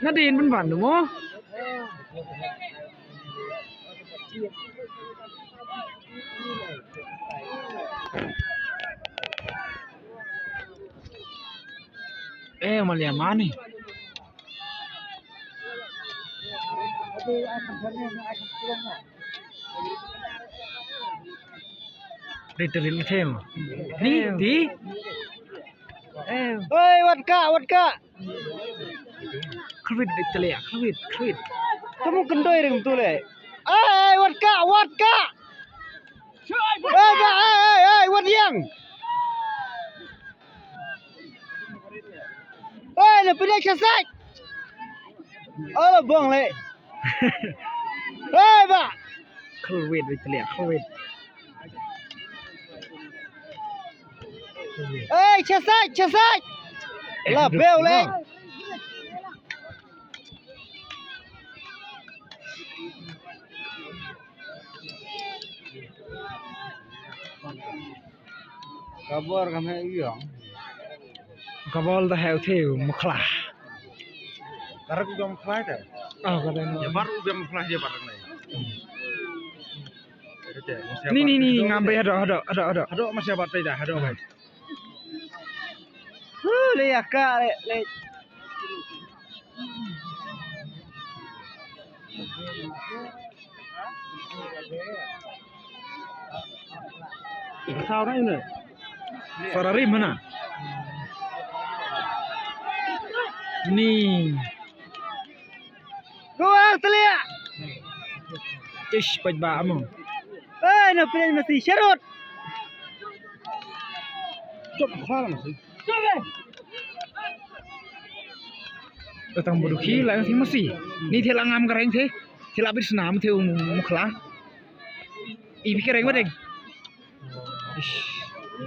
Nadine bên vẩn đúng không? Ê mà liền má này. Đây từ đến thêm. Đi tí. Oi, wadka. Krit diktelek, krit. Kamu kendoi dengan tu le. Wadka. Wad yang. Le pindah kesat. Bong le. Ba. Krit diktelek, krit. Kesat. Lah bel le. Kabar kami iya. Kabol dah heo theo muklah. Karena juga muklah dah. Oh, kadang. Ya baru juga muklah dia barang ni. Ni ngambil ada. Ada masih apa tidak? Ada baik. Le akak le. Sao đấy nữa? Ferrari mana? Ni. Gua telia. Ish pajba amo. Nak pilih mesti syarut. Cop khal mesti. Datang bodoh gila sih masih. Ni thela ngam kareng the. Thela bit senam theo muklah. I pikir yang bedeng.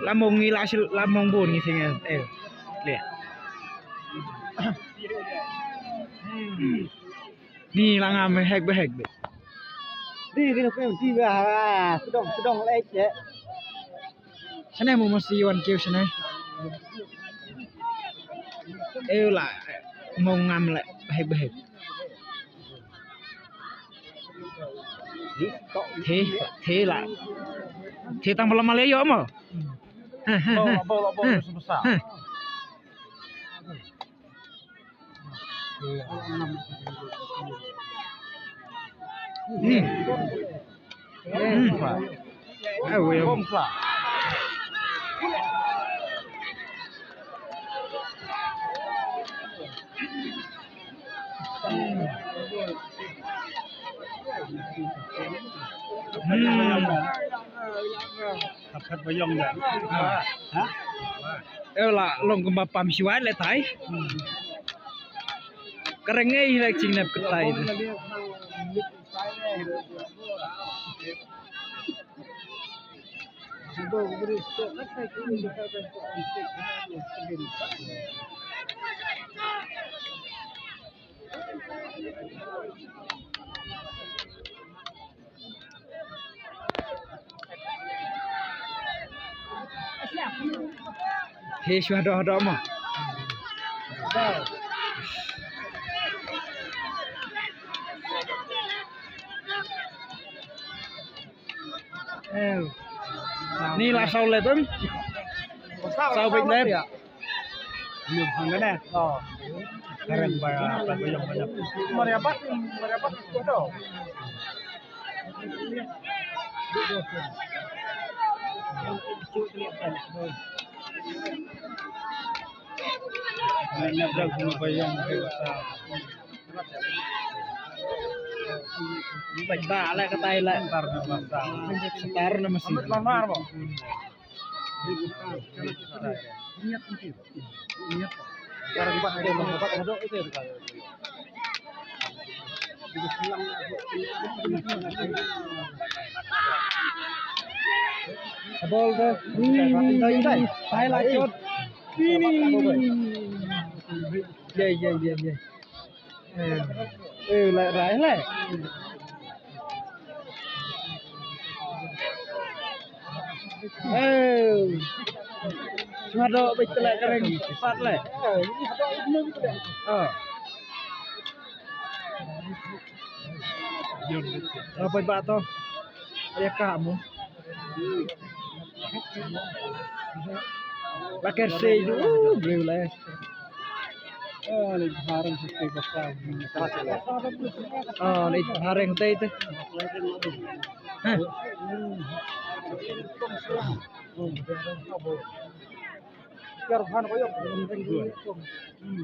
Lamong ngila lamong bon ngi thenge. Lihat. Ni langam hek behek deh. Đi cái cái đi vào sedong lấy chứ. Sana mau masih wan kêu sana. Lại mau ngam lại hek behek. Thế lại. Thế tăng malam Malaysia mà. Bola sebesar. Ni. Bom flat. Thật bayong vậy. Hả? Là lòng cầm pam siwai lại thái. Karang ngay là chinh nạp cái tay. Thế xóa đó mà. Ni là sau lệ tuấn. Sau bệnh lên. Nhiều thằng cái này. Keren bayong banyak. Meriapat itu dong. Banyak dah semua bayong dewasa. Bạch bạ lại cái tay lại. Star nó mà xịt. Lamar mo. Cara dibuat ada dapat ada itu ya. Bol thôi. Tay lại chốt. Dây. Lại rải lại. Cuma do baik telak kering empat lah. Apa ba to? Ayah kamu. Pakai seju, berulas. Ni barang seperti besar. Oh, ni hareng teh itu. Hah? Kerhan koyo.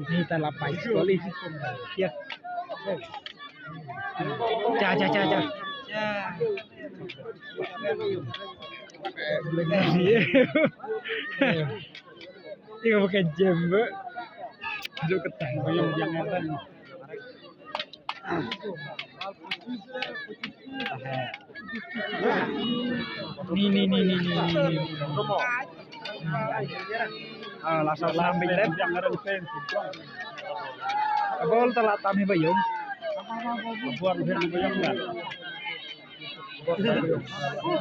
Ni tak lapai sekali. Ya. Ca. Ini pakai jembe. Duduk ketang Koyo jangan kan. Ni. Ah, langsung sampai lem. Jangan pen. Bol telat tami bayung. Buat ben koyo kan.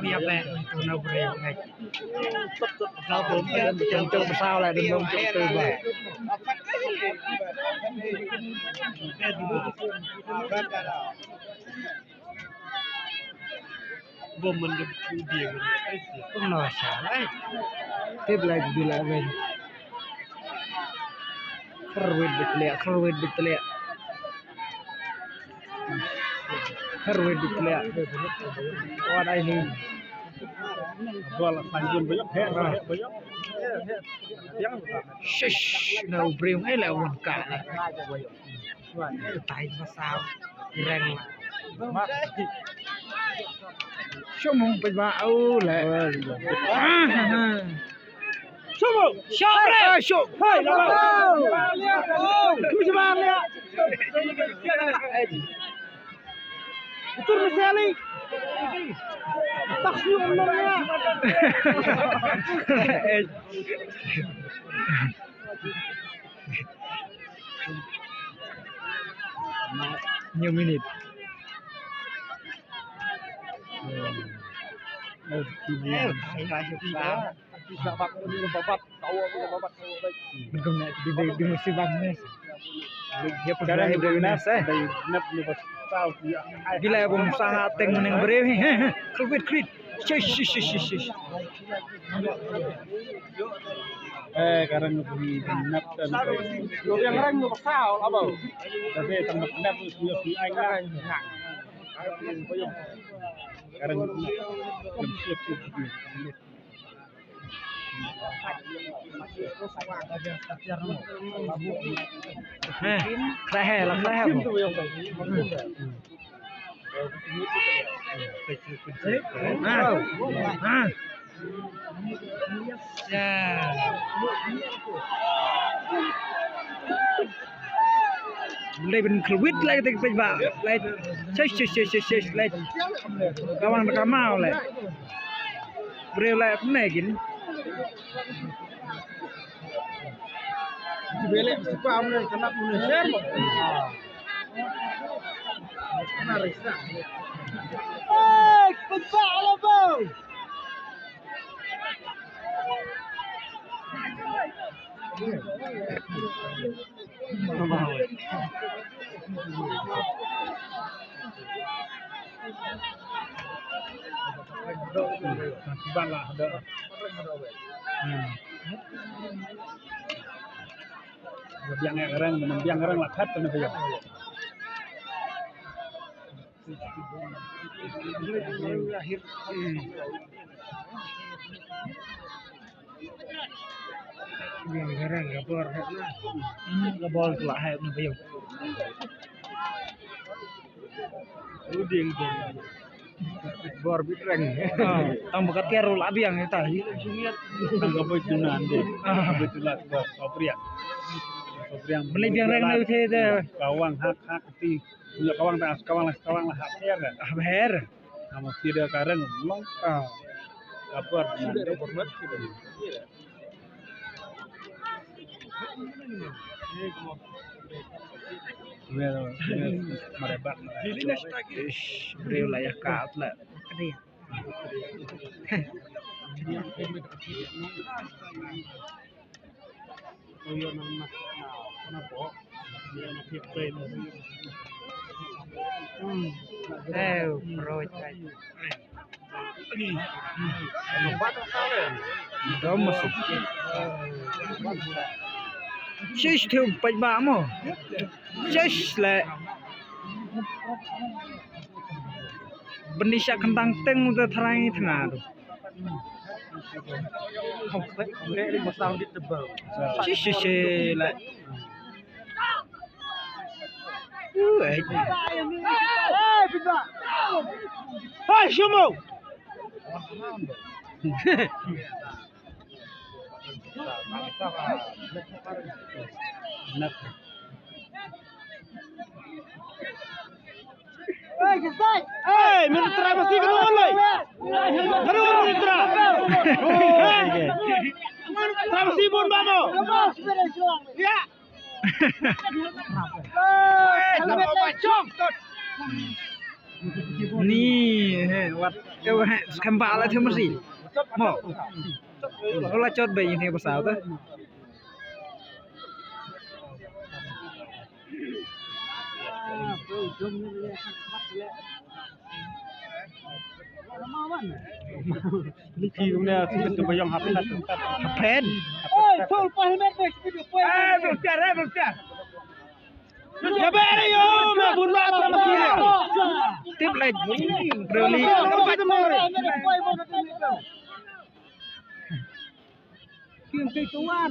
Ni apa? Itu na breu ngai. Cancel besar lah dan belum cukup ba. Bom mendep dia. Không nói salah. Tiếp lagi bila ben. Kerwit ditliak. Wah ini. Bola panjun banyak banyak. Shush, na breu ngai là one cả này. Tay nó sao? Reng. Số mong phải ba ô lẹ. Số mong. Số. Hai là bao. Cứ ba lẹ. Betul sekali. Tak senyum namanya. Nhiều minit. Mình không lại đi một siêu băng này. Dia perkara yang berwinas Gila bom sangat teng meneng berew. Krit. Shush. Karang beri nap dan. Yang orang mau pasal apa? Tapi tambah nap sudah di aing lah. Karang siap. Khai là khai Đây bên khruit lại thì bên vào lại chơi lại kawan mau lại beliau lại cũng này gini Belek suka amne kena punya share mo. Kena risa. Kepala bau. Bang lah ada. Biang orang lakat tu nak lahir. Biang orang gabor na. Gabor tu lahir ni bayang. Uding tu. Bor bitreng. Tang bakat kerul abiang ni tadi. Tangkap itu nanti. Betulah bor opria. Beli biang reng na uthi de. Kawang hak ti. Punya kawang lah hak her. Her. Kamu tidak kareng long. Gabor sudah format kita. Merebak. Beliau layak kat lah. Kedai. Oyo nama kenapa? Dia nak fit Proyek. Ini. Đó một số chết theo bạch bạ mà chết lại benda syak kentang teng udah terangi tengah tu Kayak di pasang di tebal. chết lại Hai, Shumo. Hey, Mitra masih kedua lagi. Kedua Mitra. Masih pun bamo. Ya. ni wat kau kembak lah tu mesti mau kalau cot bayi ni pasal tu Lagi punya kita bayang hati nak tempat. pen Bertiar. Ya beri yo, mabun lah sama sini. tiếp lại really Kiềm cây tuan.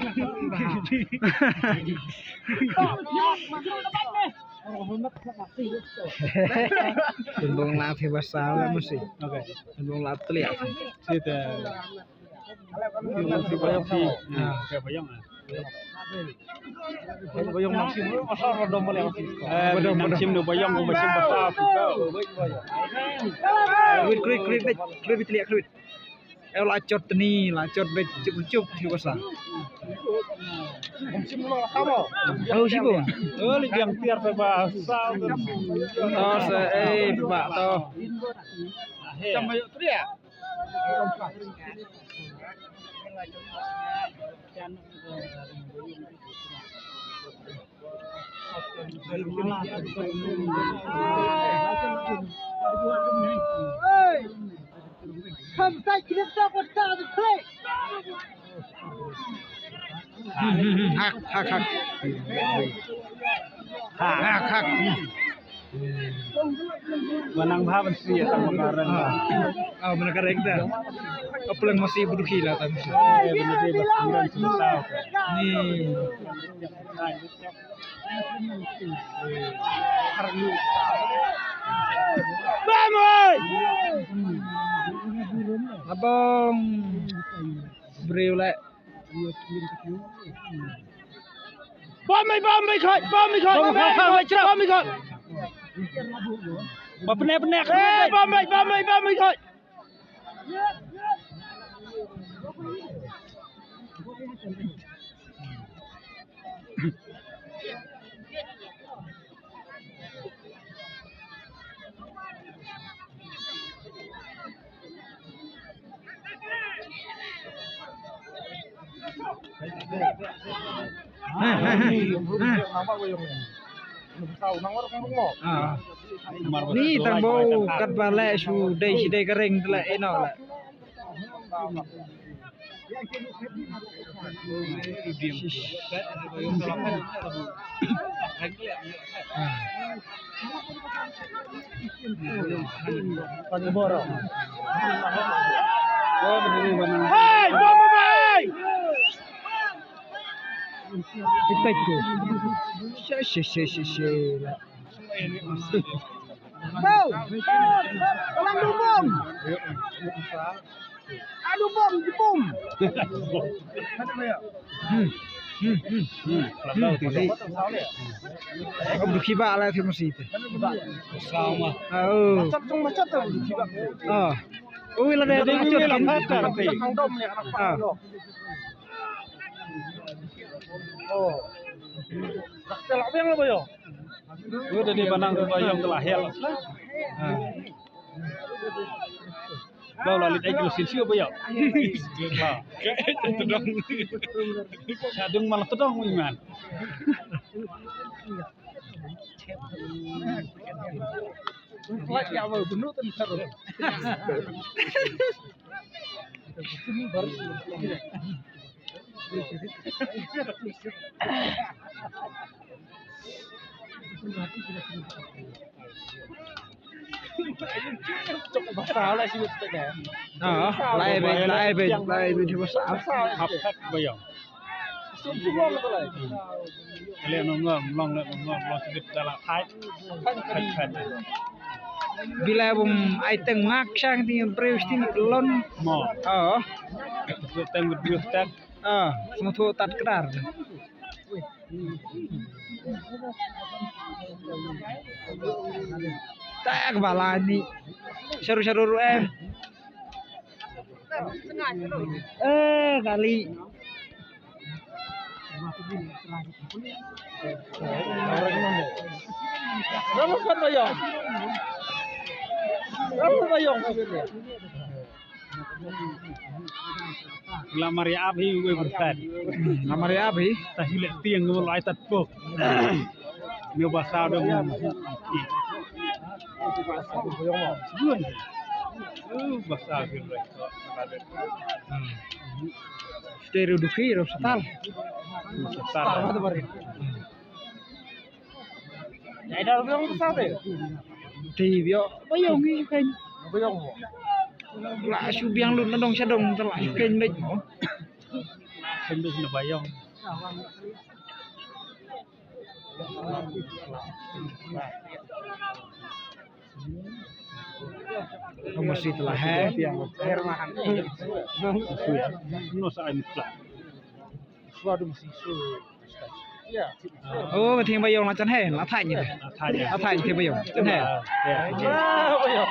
tundung lah tu pasal lah mesti Oke. tundung lah terlihat Situ. Si bayang si. Kayak bayang. Bayang maksim masa rodo boleh maksim. Maksim do bayang go maksim besar juga. kruit terlihat kruit lacot ni lacot cup tu pasal Maksim lo sama. tahu sih bang Yang tiar bahasa. oh pak toh Sama yuk tria. hak Manang bhavan sih ya tang makaran. oh benar karek dah apa yang masih berduki lah tapi Bener dia berkurang susah. ni Vamos! abang beriu lại Bom mày khơi. Bom mày khơi. Bom penek. Bom mày khơi. ni tang bau kat balai su dai kering tu lah enak lah Hey, bom mày! Ipet tu. Lah. Aduh bom, bom. Kau berkibar lah tu mesti tu. Sama. Oh. Macam tu. Oh. Oh, lah dah Jadi acot ini kan. lah kan. Oh. Kalau apa yang lo boyo? Udah di Banang ke Bayong telah hel. Bawa lalit aja lusin sih boyo. Itu dong. Sadung malah tu dong iman. Like ya mau bunuh terus. Cok masalah sih betul lại về thì có sao học hết bây giờ semua betul lah kalian nongong long sedikit dalam hai kan bila bum ai teng ngak sang thì prestin lon mau teng berdua tak semua tu tat kedar tak kepala ni seru-seru em kali Berapa kan bayang? Berapa bayang? Lamar ya abhi gue bertan. Lamar ya abhi? Tahile tiang gue mulai tatpok. Meu basah dah mau. Sebulan. Basah gitu. Stereo duki ro satal. Satal tu baru. Ya dah bilang besar deh. Thì bio bayong ni kênh. Bayang. Lại su biang luôn nó đông sa đông ta lại kênh đấy. Kênh đấy là bayang. Nomor situ lah yang air makan. No sa ay mutla. Suatu mesti su. Ya. Mà thiên bayong là chân hè, lá thải như thế. Lá thải thiên bayong, chân hè. Bayang.